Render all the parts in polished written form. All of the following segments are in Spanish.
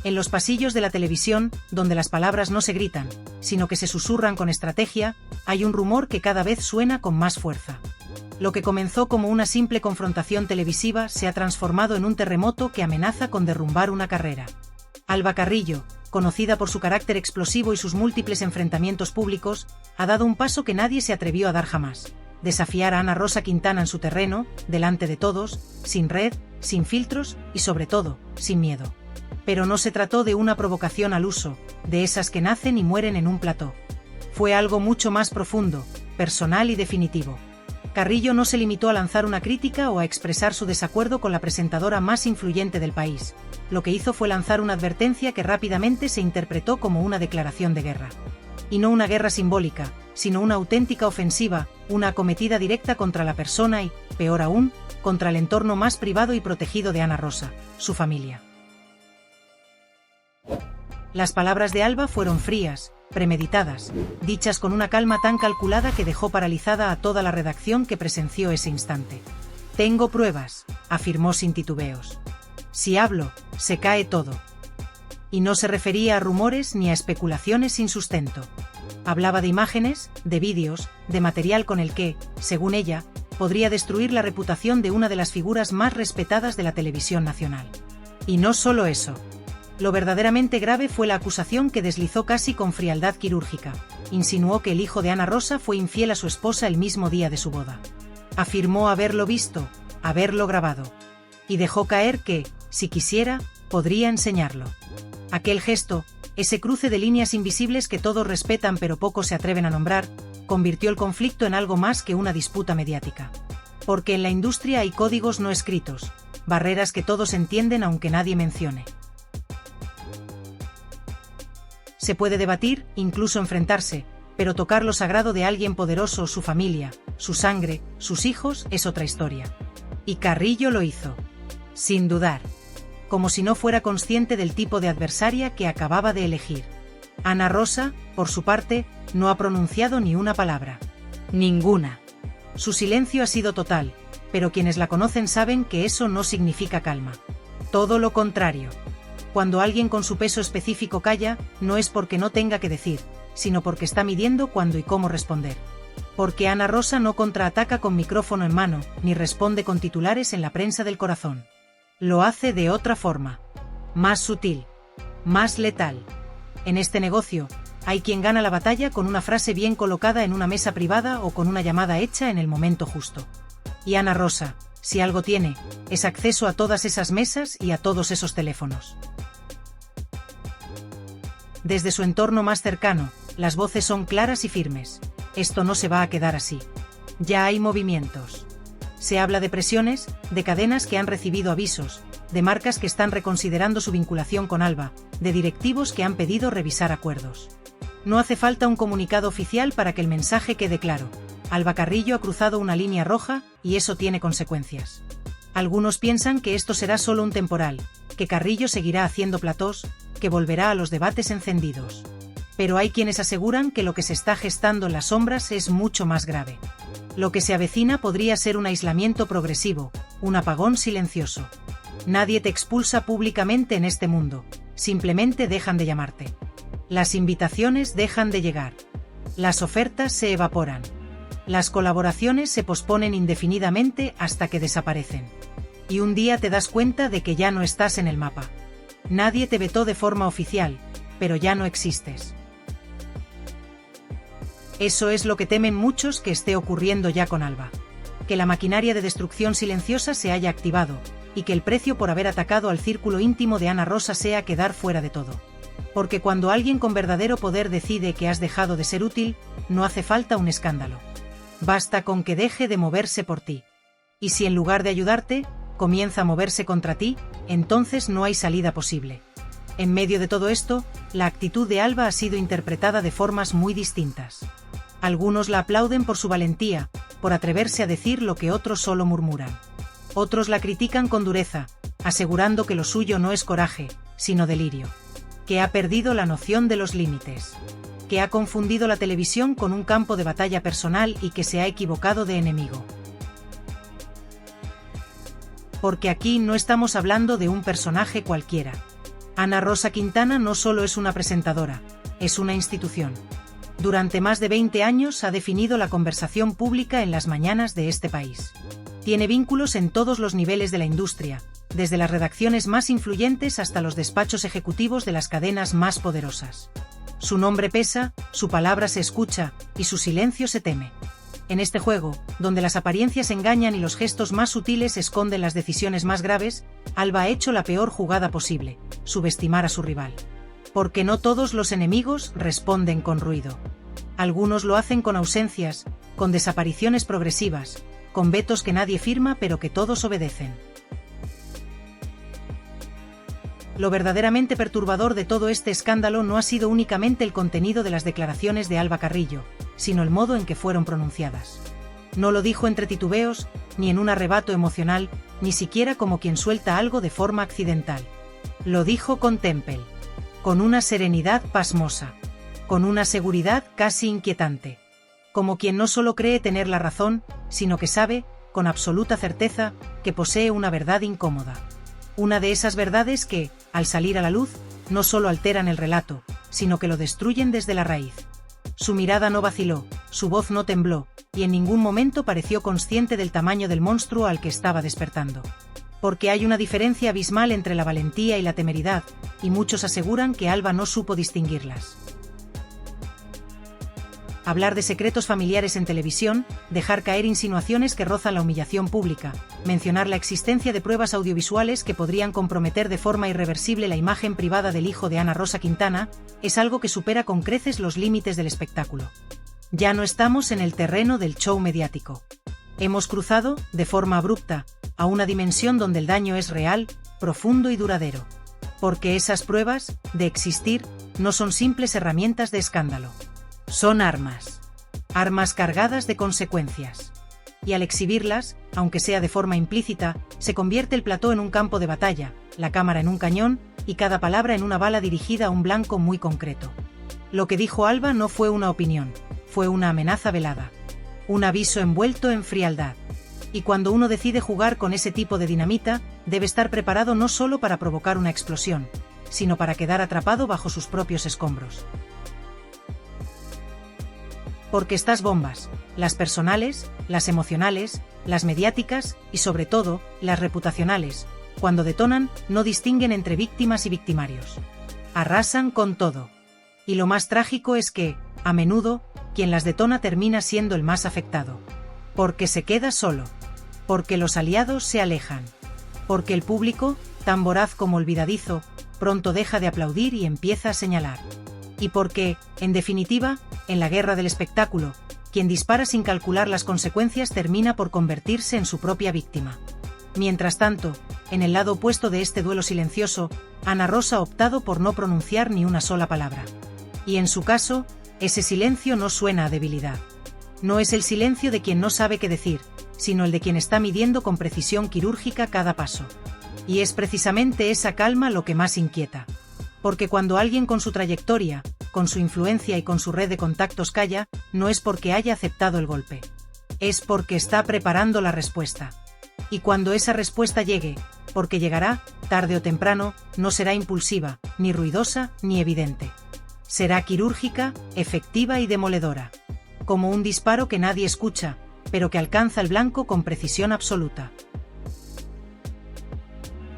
En los pasillos de la televisión, donde las palabras no se gritan, sino que se susurran con estrategia, hay un rumor que cada vez suena con más fuerza. Lo que comenzó como una simple confrontación televisiva se ha transformado en un terremoto que amenaza con derrumbar una carrera. Alba Carrillo, conocida por su carácter explosivo y sus múltiples enfrentamientos públicos, ha dado un paso que nadie se atrevió a dar jamás: desafiar a Ana Rosa Quintana en su terreno, delante de todos, sin red, sin filtros y sobre todo, sin miedo. Pero no se trató de una provocación al uso, de esas que nacen y mueren en un plató. Fue algo mucho más profundo, personal y definitivo. Carrillo no se limitó a lanzar una crítica o a expresar su desacuerdo con la presentadora más influyente del país. Lo que hizo fue lanzar una advertencia que rápidamente se interpretó como una declaración de guerra. Y no una guerra simbólica, sino una auténtica ofensiva, una acometida directa contra la persona y, peor aún, contra el entorno más privado y protegido de Ana Rosa, su familia. Las palabras de Alba fueron frías, premeditadas, dichas con una calma tan calculada que dejó paralizada a toda la redacción que presenció ese instante. «Tengo pruebas», afirmó sin titubeos. «Si hablo, se cae todo». Y no se refería a rumores ni a especulaciones sin sustento. Hablaba de imágenes, de vídeos, de material con el que, según ella, podría destruir la reputación de una de las figuras más respetadas de la televisión nacional. Y no solo eso. Lo verdaderamente grave fue la acusación que deslizó casi con frialdad quirúrgica. Insinuó que el hijo de Ana Rosa fue infiel a su esposa el mismo día de su boda. Afirmó haberlo visto, haberlo grabado. Y dejó caer que, si quisiera, podría enseñarlo. Aquel gesto, ese cruce de líneas invisibles que todos respetan pero pocos se atreven a nombrar, convirtió el conflicto en algo más que una disputa mediática. Porque en la industria hay códigos no escritos, barreras que todos entienden aunque nadie mencione. Se puede debatir, incluso enfrentarse, pero tocar lo sagrado de alguien poderoso, su familia, su sangre, sus hijos, es otra historia. Y Carrillo lo hizo. Sin dudar. Como si no fuera consciente del tipo de adversaria que acababa de elegir. Ana Rosa, por su parte, no ha pronunciado ni una palabra. Ninguna. Su silencio ha sido total, pero quienes la conocen saben que eso no significa calma. Todo lo contrario. Cuando alguien con su peso específico calla, no es porque no tenga que decir, sino porque está midiendo cuándo y cómo responder. Porque Ana Rosa no contraataca con micrófono en mano, ni responde con titulares en la prensa del corazón. Lo hace de otra forma. Más sutil. Más letal. En este negocio, hay quien gana la batalla con una frase bien colocada en una mesa privada o con una llamada hecha en el momento justo. Y Ana Rosa, si algo tiene, es acceso a todas esas mesas y a todos esos teléfonos. Desde su entorno más cercano, las voces son claras y firmes. Esto no se va a quedar así. Ya hay movimientos. Se habla de presiones, de cadenas que han recibido avisos, de marcas que están reconsiderando su vinculación con Alba, de directivos que han pedido revisar acuerdos. No hace falta un comunicado oficial para que el mensaje quede claro. Alba Carrillo ha cruzado una línea roja, y eso tiene consecuencias. Algunos piensan que esto será solo un temporal, que Carrillo seguirá haciendo platós, que volverá a los debates encendidos. Pero hay quienes aseguran que lo que se está gestando en las sombras es mucho más grave. Lo que se avecina podría ser un aislamiento progresivo, un apagón silencioso. Nadie te expulsa públicamente en este mundo, simplemente dejan de llamarte. Las invitaciones dejan de llegar. Las ofertas se evaporan. Las colaboraciones se posponen indefinidamente hasta que desaparecen. Y un día te das cuenta de que ya no estás en el mapa. Nadie te vetó de forma oficial, pero ya no existes. Eso es lo que temen muchos que esté ocurriendo ya con Alba. Que la maquinaria de destrucción silenciosa se haya activado, y que el precio por haber atacado al círculo íntimo de Ana Rosa sea quedar fuera de todo. Porque cuando alguien con verdadero poder decide que has dejado de ser útil, no hace falta un escándalo. Basta con que deje de moverse por ti. Y si en lugar de ayudarte, comienza a moverse contra ti, entonces no hay salida posible. En medio de todo esto, la actitud de Alba ha sido interpretada de formas muy distintas. Algunos la aplauden por su valentía, por atreverse a decir lo que otros solo murmuran. Otros la critican con dureza, asegurando que lo suyo no es coraje, sino delirio. Que ha perdido la noción de los límites. Que ha confundido la televisión con un campo de batalla personal y que se ha equivocado de enemigo. Porque aquí no estamos hablando de un personaje cualquiera. Ana Rosa Quintana no solo es una presentadora, es una institución. Durante más de 20 años ha definido la conversación pública en las mañanas de este país. Tiene vínculos en todos los niveles de la industria, desde las redacciones más influyentes hasta los despachos ejecutivos de las cadenas más poderosas. Su nombre pesa, su palabra se escucha, y su silencio se teme. En este juego, donde las apariencias engañan y los gestos más sutiles esconden las decisiones más graves, Alba ha hecho la peor jugada posible: subestimar a su rival. Porque no todos los enemigos responden con ruido. Algunos lo hacen con ausencias, con desapariciones progresivas, con vetos que nadie firma pero que todos obedecen. Lo verdaderamente perturbador de todo este escándalo no ha sido únicamente el contenido de las declaraciones de Alba Carrillo, sino el modo en que fueron pronunciadas. No lo dijo entre titubeos, ni en un arrebato emocional, ni siquiera como quien suelta algo de forma accidental. Lo dijo con temple, con una serenidad pasmosa, con una seguridad casi inquietante. Como quien no solo cree tener la razón, sino que sabe, con absoluta certeza, que posee una verdad incómoda. Una de esas verdades que, al salir a la luz, no solo alteran el relato, sino que lo destruyen desde la raíz. Su mirada no vaciló, su voz no tembló, y en ningún momento pareció consciente del tamaño del monstruo al que estaba despertando. Porque hay una diferencia abismal entre la valentía y la temeridad, y muchos aseguran que Alba no supo distinguirlas. Hablar de secretos familiares en televisión, dejar caer insinuaciones que rozan la humillación pública, mencionar la existencia de pruebas audiovisuales que podrían comprometer de forma irreversible la imagen privada del hijo de Ana Rosa Quintana, es algo que supera con creces los límites del espectáculo. Ya no estamos en el terreno del show mediático. Hemos cruzado, de forma abrupta, a una dimensión donde el daño es real, profundo y duradero. Porque esas pruebas, de existir, no son simples herramientas de escándalo. Son armas. Armas cargadas de consecuencias. Y al exhibirlas, aunque sea de forma implícita, se convierte el plató en un campo de batalla, la cámara en un cañón, y cada palabra en una bala dirigida a un blanco muy concreto. Lo que dijo Alba no fue una opinión, fue una amenaza velada. Un aviso envuelto en frialdad. Y cuando uno decide jugar con ese tipo de dinamita, debe estar preparado no solo para provocar una explosión, sino para quedar atrapado bajo sus propios escombros. Porque estas bombas, las personales, las emocionales, las mediáticas y sobre todo, las reputacionales, cuando detonan, no distinguen entre víctimas y victimarios. Arrasan con todo. Y lo más trágico es que, a menudo, quien las detona termina siendo el más afectado. Porque se queda solo. Porque los aliados se alejan. Porque el público, tan voraz como olvidadizo, pronto deja de aplaudir y empieza a señalar. Y porque, en definitiva, en la guerra del espectáculo, quien dispara sin calcular las consecuencias termina por convertirse en su propia víctima. Mientras tanto, en el lado opuesto de este duelo silencioso, Ana Rosa ha optado por no pronunciar ni una sola palabra. Y en su caso, ese silencio no suena a debilidad. No es el silencio de quien no sabe qué decir, sino el de quien está midiendo con precisión quirúrgica cada paso. Y es precisamente esa calma lo que más inquieta. Porque cuando alguien con su trayectoria, con su influencia y con su red de contactos calla, no es porque haya aceptado el golpe. Es porque está preparando la respuesta. Y cuando esa respuesta llegue, porque llegará, tarde o temprano, no será impulsiva, ni ruidosa, ni evidente. Será quirúrgica, efectiva y demoledora. Como un disparo que nadie escucha, pero que alcanza el blanco con precisión absoluta.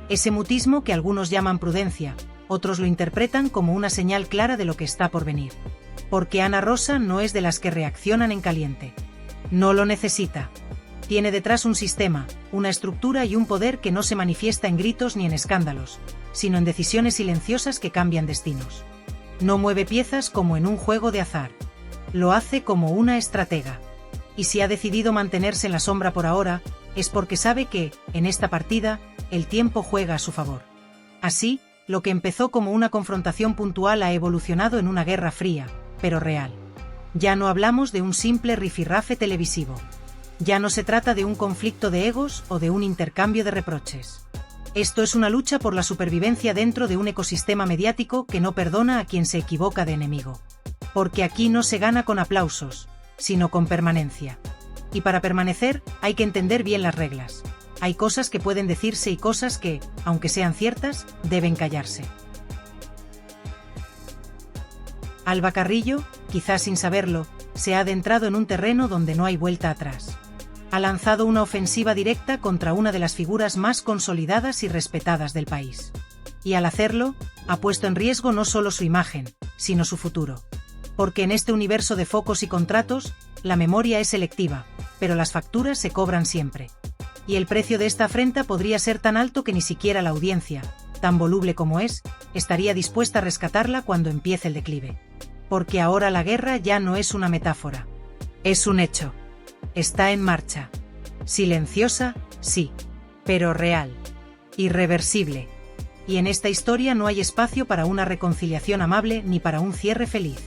Ese mutismo que algunos llaman prudencia, otros lo interpretan como una señal clara de lo que está por venir. Porque Ana Rosa no es de las que reaccionan en caliente. No lo necesita. Tiene detrás un sistema, una estructura y un poder que no se manifiesta en gritos ni en escándalos, sino en decisiones silenciosas que cambian destinos. No mueve piezas como en un juego de azar. Lo hace como una estratega. Y si ha decidido mantenerse en la sombra por ahora, es porque sabe que, en esta partida, el tiempo juega a su favor. Así, lo que empezó como una confrontación puntual ha evolucionado en una guerra fría, pero real. Ya no hablamos de un simple rifirrafe televisivo. Ya no se trata de un conflicto de egos o de un intercambio de reproches. Esto es una lucha por la supervivencia dentro de un ecosistema mediático que no perdona a quien se equivoca de enemigo. Porque aquí no se gana con aplausos, sino con permanencia. Y para permanecer, hay que entender bien las reglas. Hay cosas que pueden decirse y cosas que, aunque sean ciertas, deben callarse. Alba Carrillo, quizás sin saberlo, se ha adentrado en un terreno donde no hay vuelta atrás. Ha lanzado una ofensiva directa contra una de las figuras más consolidadas y respetadas del país. Y al hacerlo, ha puesto en riesgo no solo su imagen, sino su futuro. Porque en este universo de focos y contratos, la memoria es selectiva, pero las facturas se cobran siempre. Y el precio de esta afrenta podría ser tan alto que ni siquiera la audiencia, tan voluble como es, estaría dispuesta a rescatarla cuando empiece el declive. Porque ahora la guerra ya no es una metáfora. Es un hecho. Está en marcha. Silenciosa, sí, pero real. Irreversible. Y en esta historia no hay espacio para una reconciliación amable ni para un cierre feliz.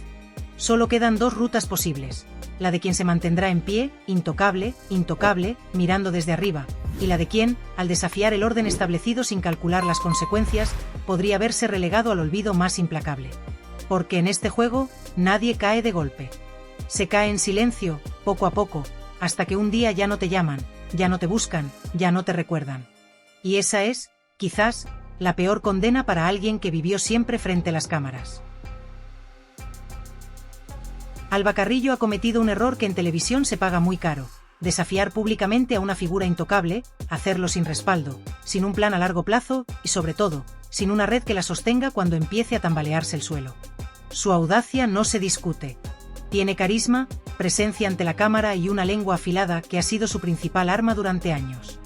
Solo quedan dos rutas posibles. La de quien se mantendrá en pie, intocable, mirando desde arriba, y la de quien, al desafiar el orden establecido sin calcular las consecuencias, podría verse relegado al olvido más implacable. Porque en este juego, nadie cae de golpe. Se cae en silencio, poco a poco, hasta que un día ya no te llaman, ya no te buscan, ya no te recuerdan. Y esa es, quizás, la peor condena para alguien que vivió siempre frente a las cámaras. Alba Carrillo ha cometido un error que en televisión se paga muy caro: desafiar públicamente a una figura intocable, hacerlo sin respaldo, sin un plan a largo plazo y, sobre todo, sin una red que la sostenga cuando empiece a tambalearse el suelo. Su audacia no se discute. Tiene carisma, presencia ante la cámara y una lengua afilada que ha sido su principal arma durante años.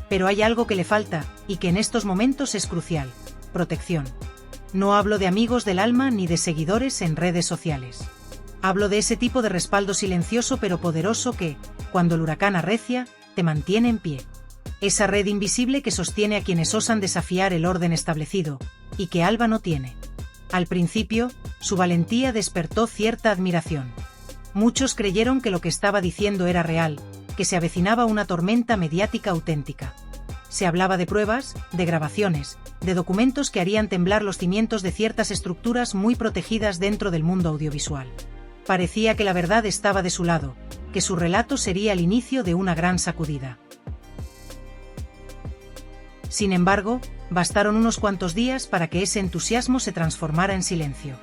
Pero hay algo que le falta, y que en estos momentos es crucial: protección. No hablo de amigos del alma ni de seguidores en redes sociales. Hablo de ese tipo de respaldo silencioso pero poderoso que, cuando el huracán arrecia, te mantiene en pie. Esa red invisible que sostiene a quienes osan desafiar el orden establecido, y que Alba no tiene. Al principio, su valentía despertó cierta admiración. Muchos creyeron que lo que estaba diciendo era real, que se avecinaba una tormenta mediática auténtica. Se hablaba de pruebas, de grabaciones, de documentos que harían temblar los cimientos de ciertas estructuras muy protegidas dentro del mundo audiovisual. Parecía que la verdad estaba de su lado, que su relato sería el inicio de una gran sacudida. Sin embargo, bastaron unos cuantos días para que ese entusiasmo se transformara en silencio.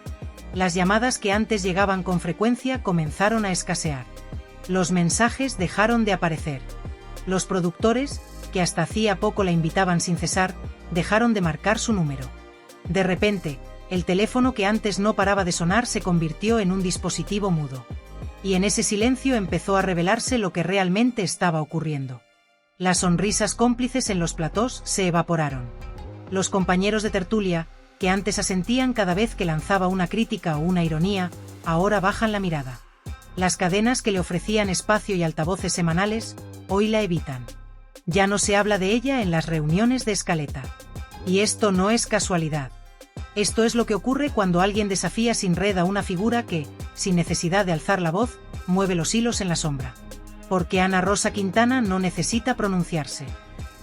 Las llamadas que antes llegaban con frecuencia comenzaron a escasear. Los mensajes dejaron de aparecer. Los productores, que hasta hacía poco la invitaban sin cesar, dejaron de marcar su número. De repente, el teléfono que antes no paraba de sonar se convirtió en un dispositivo mudo. Y en ese silencio empezó a revelarse lo que realmente estaba ocurriendo. Las sonrisas cómplices en los platós se evaporaron. Los compañeros de tertulia, que antes asentían cada vez que lanzaba una crítica o una ironía, ahora bajan la mirada. Las cadenas que le ofrecían espacio y altavoces semanales, hoy la evitan. Ya no se habla de ella en las reuniones de escaleta. Y esto no es casualidad. Esto es lo que ocurre cuando alguien desafía sin red a una figura que, sin necesidad de alzar la voz, mueve los hilos en la sombra. Porque Ana Rosa Quintana no necesita pronunciarse.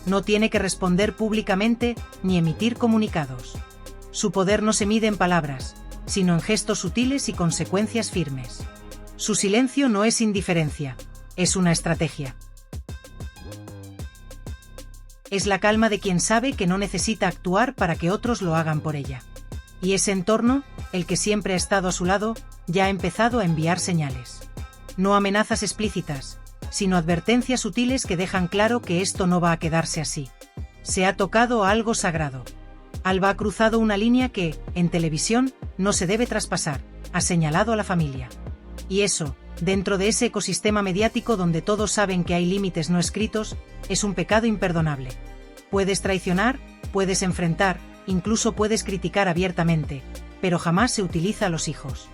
No tiene que responder públicamente ni emitir comunicados. Su poder no se mide en palabras, sino en gestos sutiles y consecuencias firmes. Su silencio no es indiferencia, es una estrategia. Es la calma de quien sabe que no necesita actuar para que otros lo hagan por ella. Y ese entorno, el que siempre ha estado a su lado, ya ha empezado a enviar señales. No amenazas explícitas, sino advertencias sutiles que dejan claro que esto no va a quedarse así. Se ha tocado algo sagrado. Alba ha cruzado una línea que, en televisión, no se debe traspasar, ha señalado a la familia. Y eso, dentro de ese ecosistema mediático donde todos saben que hay límites no escritos, es un pecado imperdonable. Puedes traicionar, puedes enfrentar, incluso puedes criticar abiertamente, pero jamás se utiliza a los hijos.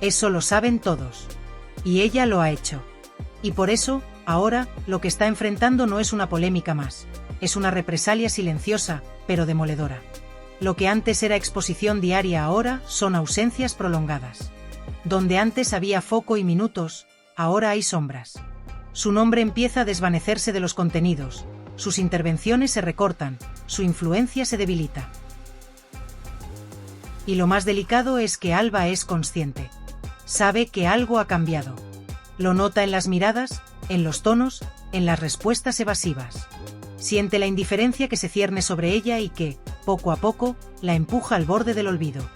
Eso lo saben todos. Y ella lo ha hecho. Y por eso, ahora, lo que está enfrentando no es una polémica más, es una represalia silenciosa, pero demoledora. Lo que antes era exposición diaria ahora son ausencias prolongadas. Donde antes había foco y minutos, ahora hay sombras. Su nombre empieza a desvanecerse de los contenidos, sus intervenciones se recortan, su influencia se debilita. Y lo más delicado es que Alba es consciente. Sabe que algo ha cambiado. Lo nota en las miradas, en los tonos, en las respuestas evasivas. Siente la indiferencia que se cierne sobre ella y que, poco a poco, la empuja al borde del olvido.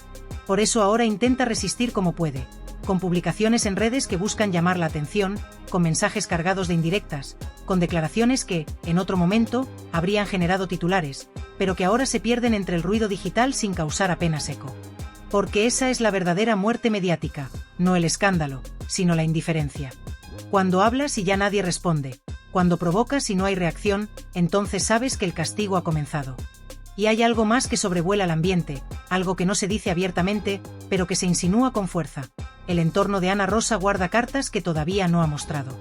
Por eso ahora intenta resistir como puede, con publicaciones en redes que buscan llamar la atención, con mensajes cargados de indirectas, con declaraciones que, en otro momento, habrían generado titulares, pero que ahora se pierden entre el ruido digital sin causar apenas eco. Porque esa es la verdadera muerte mediática, no el escándalo, sino la indiferencia. Cuando hablas y ya nadie responde, cuando provocas y no hay reacción, entonces sabes que el castigo ha comenzado. Y hay algo más que sobrevuela el ambiente, algo que no se dice abiertamente, pero que se insinúa con fuerza. El entorno de Ana Rosa guarda cartas que todavía no ha mostrado.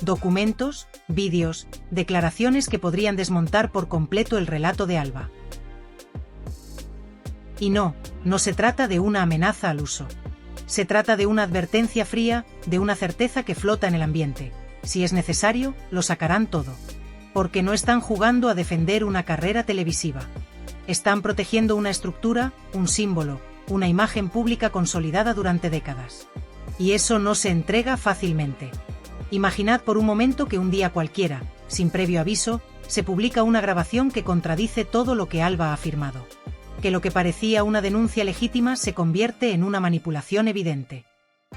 Documentos, vídeos, declaraciones que podrían desmontar por completo el relato de Alba. Y no se trata de una amenaza al uso. Se trata de una advertencia fría, de una certeza que flota en el ambiente. Si es necesario, lo sacarán todo. Porque no están jugando a defender una carrera televisiva. Están protegiendo una estructura, un símbolo, una imagen pública consolidada durante décadas. Y eso no se entrega fácilmente. Imaginad por un momento que un día cualquiera, sin previo aviso, se publica una grabación que contradice todo lo que Alba ha afirmado. Que lo que parecía una denuncia legítima se convierte en una manipulación evidente.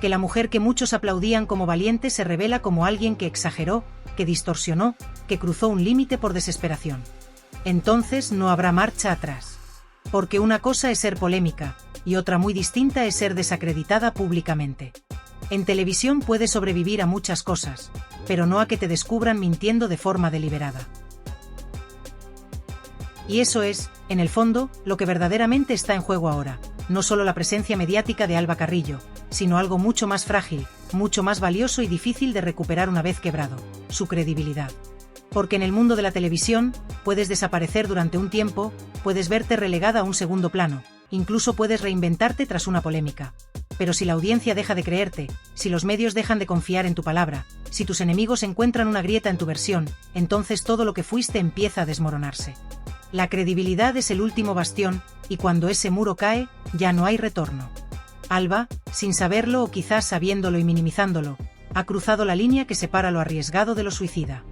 Que la mujer que muchos aplaudían como valiente se revela como alguien que exageró, que distorsionó, que cruzó un límite por desesperación. Entonces no habrá marcha atrás. Porque una cosa es ser polémica, y otra muy distinta es ser desacreditada públicamente. En televisión puedes sobrevivir a muchas cosas, pero no a que te descubran mintiendo de forma deliberada. Y eso es, en el fondo, lo que verdaderamente está en juego ahora, no solo la presencia mediática de Alba Carrillo, sino algo mucho más frágil, mucho más valioso y difícil de recuperar una vez quebrado, su credibilidad. Porque en el mundo de la televisión, puedes desaparecer durante un tiempo, puedes verte relegada a un segundo plano, incluso puedes reinventarte tras una polémica. Pero si la audiencia deja de creerte, si los medios dejan de confiar en tu palabra, si tus enemigos encuentran una grieta en tu versión, entonces todo lo que fuiste empieza a desmoronarse. La credibilidad es el último bastión, y cuando ese muro cae, ya no hay retorno. Alba, sin saberlo o quizás sabiéndolo y minimizándolo, ha cruzado la línea que separa lo arriesgado de lo suicida.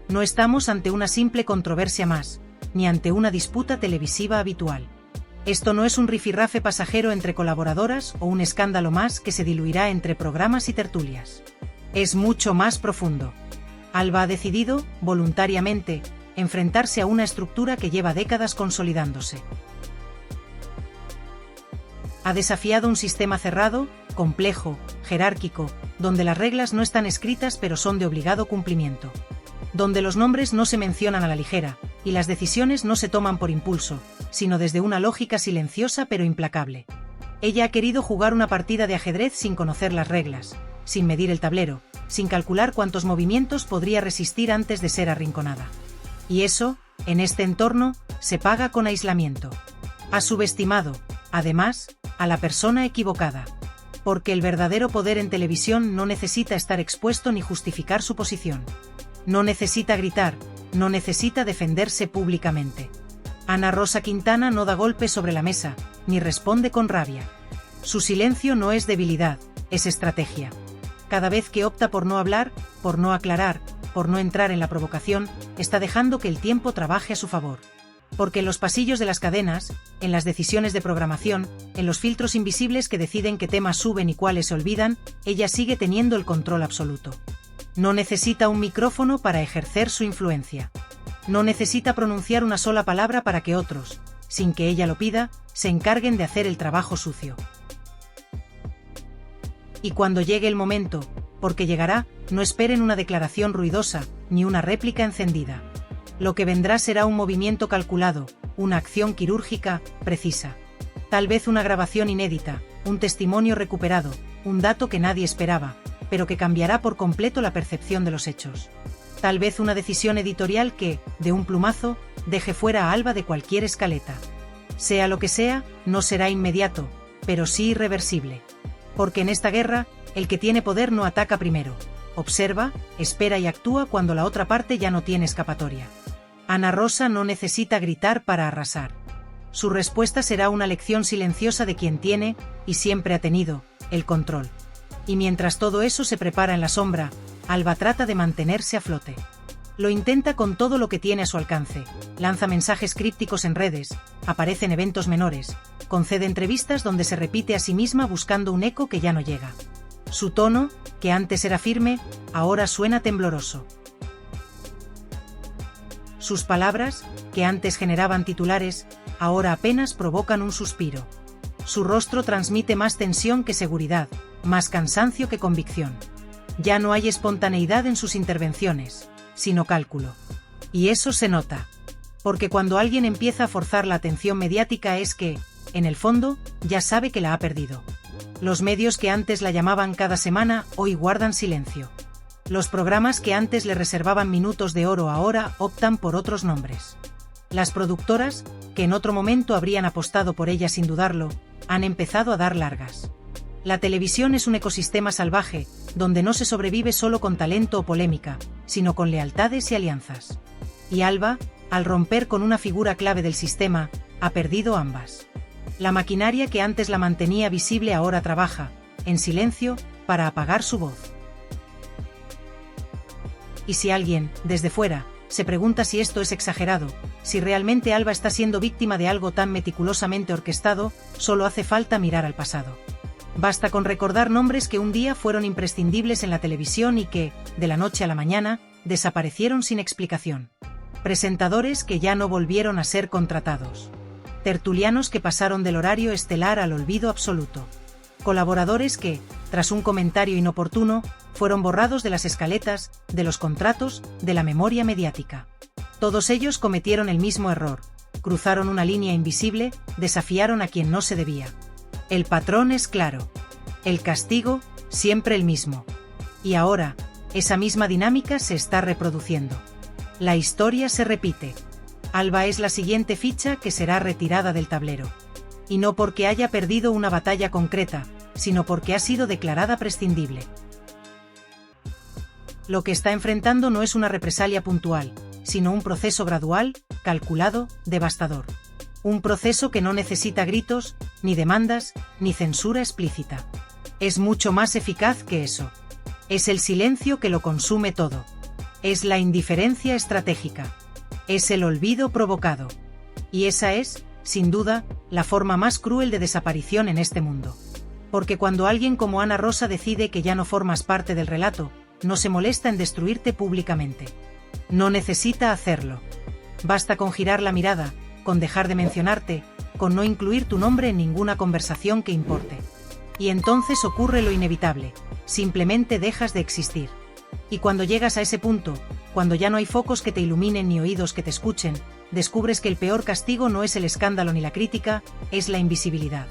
No estamos ante una simple controversia más, ni ante una disputa televisiva habitual. Esto no es un rifirrafe pasajero entre colaboradoras o un escándalo más que se diluirá entre programas y tertulias. Es mucho más profundo. Alba ha decidido, voluntariamente, enfrentarse a una estructura que lleva décadas consolidándose. Ha desafiado un sistema cerrado, complejo, jerárquico, donde las reglas no están escritas pero son de obligado cumplimiento. Donde los nombres no se mencionan a la ligera, y las decisiones no se toman por impulso, sino desde una lógica silenciosa pero implacable. Ella ha querido jugar una partida de ajedrez sin conocer las reglas, sin medir el tablero, sin calcular cuántos movimientos podría resistir antes de ser arrinconada. Y eso, en este entorno, se paga con aislamiento. Ha subestimado, además, a la persona equivocada. Porque el verdadero poder en televisión no necesita estar expuesto ni justificar su posición. No necesita gritar, no necesita defenderse públicamente. Ana Rosa Quintana no da golpes sobre la mesa, ni responde con rabia. Su silencio no es debilidad, es estrategia. Cada vez que opta por no hablar, por no aclarar, por no entrar en la provocación, está dejando que el tiempo trabaje a su favor. Porque en los pasillos de las cadenas, en las decisiones de programación, en los filtros invisibles que deciden qué temas suben y cuáles se olvidan, ella sigue teniendo el control absoluto. No necesita un micrófono para ejercer su influencia. No necesita pronunciar una sola palabra para que otros, sin que ella lo pida, se encarguen de hacer el trabajo sucio. Y cuando llegue el momento, porque llegará, no esperen una declaración ruidosa, ni una réplica encendida. Lo que vendrá será un movimiento calculado, una acción quirúrgica, precisa. Tal vez una grabación inédita, un testimonio recuperado, un dato que nadie esperaba, pero que cambiará por completo la percepción de los hechos. Tal vez una decisión editorial que, de un plumazo, deje fuera a Alba de cualquier escaleta. Sea lo que sea, no será inmediato, pero sí irreversible. Porque en esta guerra, el que tiene poder no ataca primero. Observa, espera y actúa cuando la otra parte ya no tiene escapatoria. Ana Rosa no necesita gritar para arrasar. Su respuesta será una lección silenciosa de quien tiene, y siempre ha tenido, el control. Y mientras todo eso se prepara en la sombra, Alba trata de mantenerse a flote. Lo intenta con todo lo que tiene a su alcance, lanza mensajes crípticos en redes, aparece en eventos menores, concede entrevistas donde se repite a sí misma buscando un eco que ya no llega. Su tono, que antes era firme, ahora suena tembloroso. Sus palabras, que antes generaban titulares, ahora apenas provocan un suspiro. Su rostro transmite más tensión que seguridad, más cansancio que convicción. Ya no hay espontaneidad en sus intervenciones, sino cálculo. Y eso se nota. Porque cuando alguien empieza a forzar la atención mediática es que, en el fondo, ya sabe que la ha perdido. Los medios que antes la llamaban cada semana, hoy guardan silencio. Los programas que antes le reservaban minutos de oro ahora optan por otros nombres. Las productoras, que en otro momento habrían apostado por ella sin dudarlo, han empezado a dar largas. La televisión es un ecosistema salvaje, donde no se sobrevive solo con talento o polémica, sino con lealtades y alianzas. Y Alba, al romper con una figura clave del sistema, ha perdido ambas. La maquinaria que antes la mantenía visible ahora trabaja, en silencio, para apagar su voz. Y si alguien, desde fuera, se pregunta si esto es exagerado, si realmente Alba está siendo víctima de algo tan meticulosamente orquestado, solo hace falta mirar al pasado. Basta con recordar nombres que un día fueron imprescindibles en la televisión y que, de la noche a la mañana, desaparecieron sin explicación. Presentadores que ya no volvieron a ser contratados. Tertulianos que pasaron del horario estelar al olvido absoluto. Colaboradores que, tras un comentario inoportuno, fueron borrados de las escaletas, de los contratos, de la memoria mediática. Todos ellos cometieron el mismo error, cruzaron una línea invisible, desafiaron a quien no se debía. El patrón es claro. El castigo, siempre el mismo. Y ahora, esa misma dinámica se está reproduciendo. La historia se repite. Alba es la siguiente ficha que será retirada del tablero. Y no porque haya perdido una batalla concreta, sino porque ha sido declarada prescindible. Lo que está enfrentando no es una represalia puntual, sino un proceso gradual, calculado, devastador. Un proceso que no necesita gritos, ni demandas, ni censura explícita. Es mucho más eficaz que eso. Es el silencio que lo consume todo. Es la indiferencia estratégica. Es el olvido provocado. Y esa es, sin duda, la forma más cruel de desaparición en este mundo. Porque cuando alguien como Ana Rosa decide que ya no formas parte del relato, no se molesta en destruirte públicamente. No necesita hacerlo. Basta con girar la mirada, con dejar de mencionarte, con no incluir tu nombre en ninguna conversación que importe. Y entonces ocurre lo inevitable, simplemente dejas de existir. Y cuando llegas a ese punto, cuando ya no hay focos que te iluminen ni oídos que te escuchen, descubres que el peor castigo no es el escándalo ni la crítica, es la invisibilidad.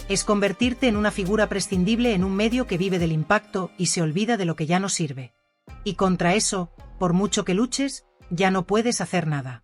Es convertirte en una figura prescindible en un medio que vive del impacto y se olvida de lo que ya no sirve. Y contra eso, por mucho que luches, ya no puedes hacer nada.